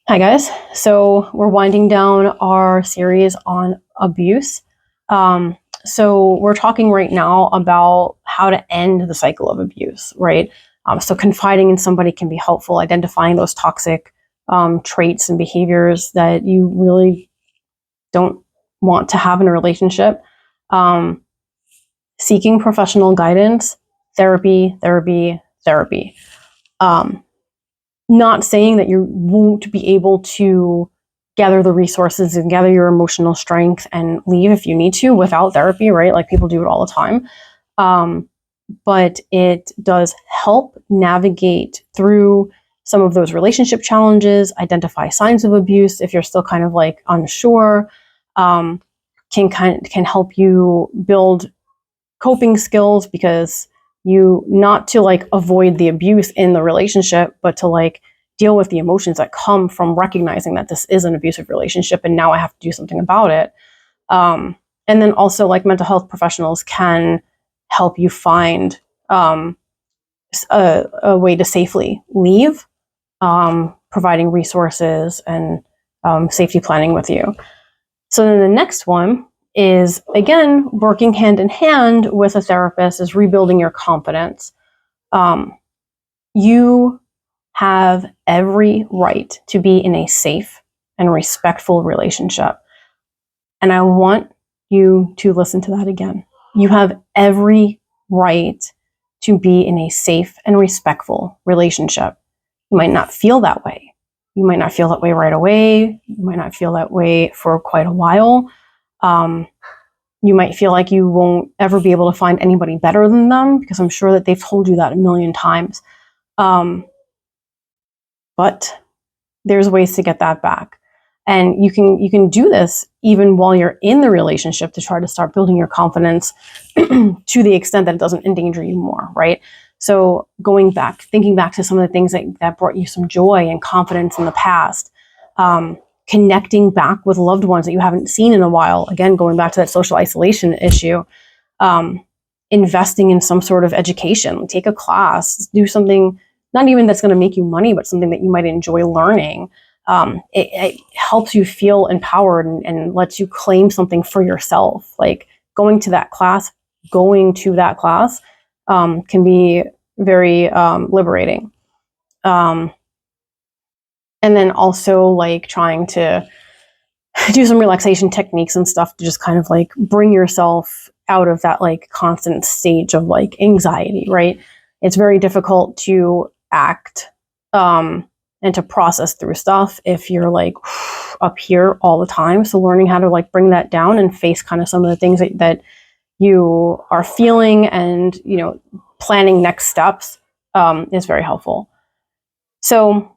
Hi guys. So we're winding down our series on abuse. So we're talking right now about how to end the cycle of abuse, right? So confiding in somebody can be helpful, identifying those toxic traits and behaviors that you really don't want to have in a relationship. Seeking professional guidance, therapy. Not saying that you won't be able to gather the resources and gather your emotional strength and leave if you need to without therapy, right? Like people do it all the time. But it does help navigate through some of those relationship challenges, identify signs of abuse if you're still kind of like unsure, can help you build coping skills because you not to like avoid the abuse in the relationship, but to like deal with the emotions that come from recognizing that this is an abusive relationship and now I have to do something about it. And then also like mental health professionals can help you find a way to safely leave, providing resources and safety planning with you. So then the next one is, again, working hand in hand with a therapist is rebuilding your confidence. You have every right to be in a safe and respectful relationship. And I want you to listen to that again. You have every right to be in a safe and respectful relationship. You might not feel that way. You might not feel that way right away. You might not feel that way for quite a while. You might feel like you won't ever be able to find anybody better than them, because I'm sure that they've told you that a million times. But there's ways to get that back. And you can do this even while you're in the relationship to try to start building your confidence to the extent that it doesn't endanger you more, right? So thinking back to some of the things that brought you some joy and confidence in the past, connecting back with loved ones that you haven't seen in a while. Again, going back to that social isolation issue, investing in some sort of education, take a class, do something, not even that's going to make you money, but something that you might enjoy learning. It helps you feel empowered and lets you claim something for yourself. Like going to that class can be very liberating. And then also like trying to do some relaxation techniques and stuff to just kind of like bring yourself out of that like constant stage of like anxiety, right? It's very difficult to act and to process through stuff if you're like up here all the time. So learning how to like bring that down and face kind of some of the things that you are feeling and, planning next steps is very helpful. So,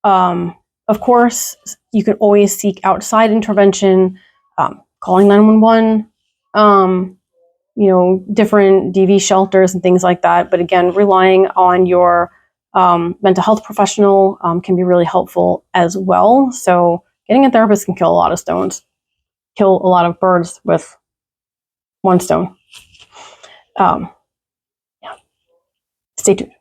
of course, you can always seek outside intervention, calling 911, different DV shelters and things like that. But again, relying on your mental health professional can be really helpful as well. So getting a therapist can kill a lot of birds with one stone. Yeah. Stay tuned.